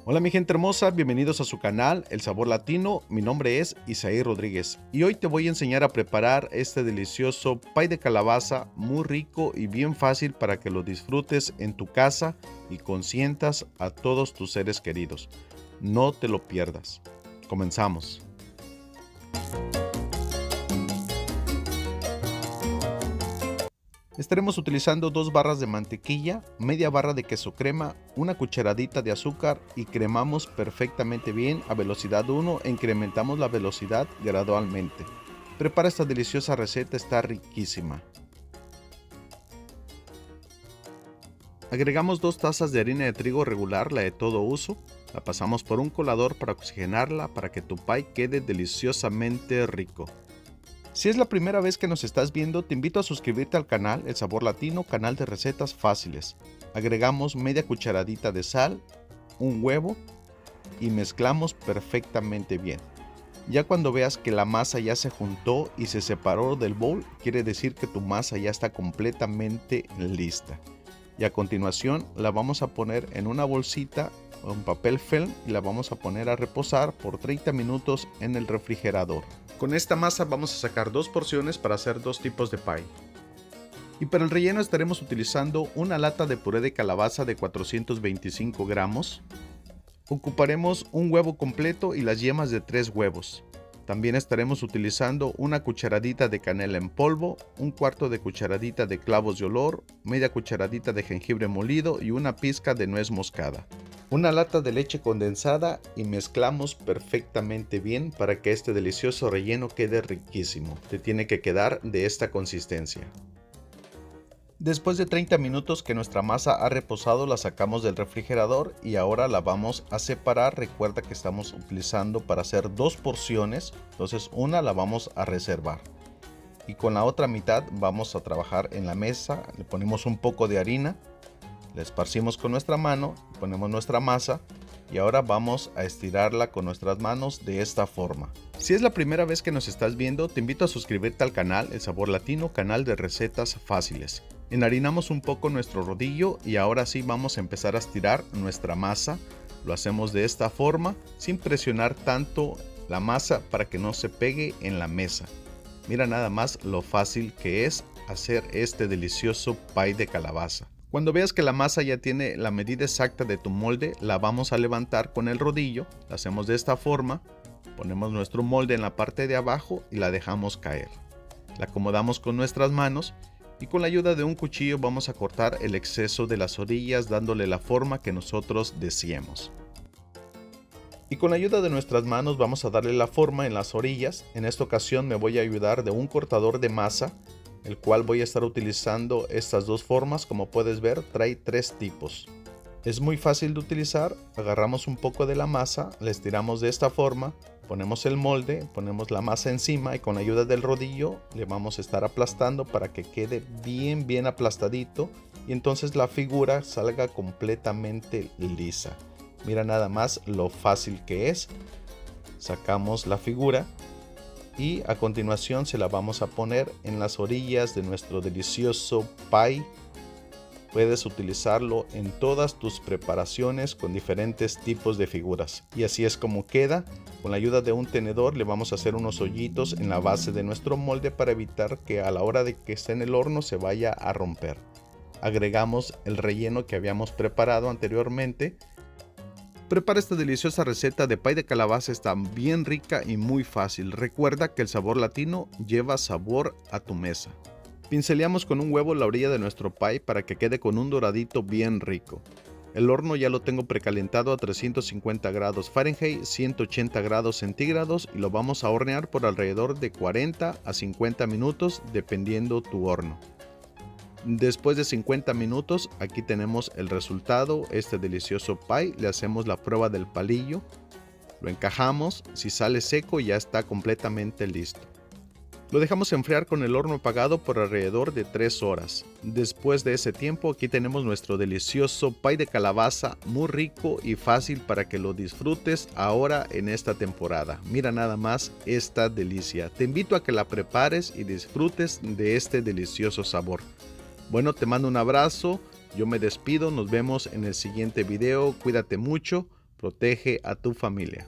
Hola mi gente hermosa, bienvenidos a su canal El Sabor Latino. Mi nombre es Isaí Rodríguez y hoy te voy a enseñar a preparar este delicioso pay de calabaza muy rico y bien fácil para que lo disfrutes en tu casa y consientas a todos tus seres queridos. No te lo pierdas. Comenzamos. Estaremos utilizando 2 barras de mantequilla, media barra de queso crema, una cucharadita de azúcar y cremamos perfectamente bien a velocidad 1 e incrementamos la velocidad gradualmente. Prepara esta deliciosa receta, está riquísima. Agregamos 2 tazas de harina de trigo regular, la de todo uso. La pasamos por un colador para oxigenarla para que tu pay quede deliciosamente rico. Si es la primera vez que nos estás viendo, te invito a suscribirte al canal El Sabor Latino, canal de recetas fáciles. Agregamos media cucharadita de sal, un huevo y mezclamos perfectamente bien. Ya cuando veas que la masa ya se juntó y se separó del bowl, quiere decir que tu masa ya está completamente lista. Y a continuación la vamos a poner en una bolsita o en papel film y la vamos a poner a reposar por 30 minutos en el refrigerador. Con esta masa vamos a sacar 2 porciones para hacer 2 tipos de pie. Y para el relleno estaremos utilizando una lata de puré de calabaza de 425 gramos. Ocuparemos un huevo completo y las yemas de 3 huevos. También estaremos utilizando una cucharadita de canela en polvo, un cuarto de cucharadita de clavos de olor, media cucharadita de jengibre molido y una pizca de nuez moscada. Una lata de leche condensada y mezclamos perfectamente bien para que este delicioso relleno quede riquísimo. Te tiene que quedar de esta consistencia. Después de 30 minutos que nuestra masa ha reposado, la sacamos del refrigerador y ahora la vamos a separar. Recuerda que estamos utilizando para hacer 2 porciones, entonces una la vamos a reservar. Y con la otra mitad vamos a trabajar en la mesa, le ponemos un poco de harina. La esparcimos con nuestra mano, ponemos nuestra masa y ahora vamos a estirarla con nuestras manos de esta forma. Si es la primera vez que nos estás viendo, te invito a suscribirte al canal El Sabor Latino, canal de recetas fáciles. Enharinamos un poco nuestro rodillo y ahora sí vamos a empezar a estirar nuestra masa. Lo hacemos de esta forma, sin presionar tanto la masa para que no se pegue en la mesa. Mira nada más lo fácil que es hacer este delicioso pay de calabaza. Cuando veas que la masa ya tiene la medida exacta de tu molde, la vamos a levantar con el rodillo. La hacemos de esta forma, ponemos nuestro molde en la parte de abajo y la dejamos caer. La acomodamos con nuestras manos y con la ayuda de un cuchillo vamos a cortar el exceso de las orillas dándole la forma que nosotros deseemos. Y con la ayuda de nuestras manos vamos a darle la forma en las orillas. En esta ocasión me voy a ayudar de un cortador de masa, el cual voy a estar utilizando estas 2 formas. Como puedes ver, trae 3 tipos. Es muy fácil de utilizar. Agarramos un poco de la masa, la estiramos de esta forma, ponemos el molde, ponemos la masa encima y con la ayuda del rodillo le vamos a estar aplastando para que quede bien aplastadito y entonces la figura salga completamente lisa. Mira nada más lo fácil que es. Sacamos la figura y a continuación se la vamos a poner en las orillas de nuestro delicioso pay. Puedes utilizarlo en todas tus preparaciones con diferentes tipos de figuras. Y así es como queda. Con la ayuda de un tenedor le vamos a hacer unos hoyitos en la base de nuestro molde para evitar que a la hora de que esté en el horno se vaya a romper. Agregamos el relleno que habíamos preparado anteriormente. Prepara esta deliciosa receta de pay de calabaza, está bien rica y muy fácil. Recuerda que el sabor latino lleva sabor a tu mesa. Pinceleamos con un huevo la orilla de nuestro pay para que quede con un doradito bien rico. El horno ya lo tengo precalentado a 350 grados Fahrenheit, 180 grados centígrados y lo vamos a hornear por alrededor de 40 a 50 minutos dependiendo tu horno. Después de 50 minutos, aquí tenemos el resultado, este delicioso pay. Le hacemos la prueba del palillo, lo encajamos, si sale seco ya está completamente listo. Lo dejamos enfriar con el horno apagado por alrededor de 3 horas. Después de ese tiempo, aquí tenemos nuestro delicioso pay de calabaza, muy rico y fácil para que lo disfrutes ahora en esta temporada. Mira nada más esta delicia. Te invito a que la prepares y disfrutes de este delicioso sabor. Bueno, te mando un abrazo, yo me despido, nos vemos en el siguiente video, cuídate mucho, Protege a tu familia.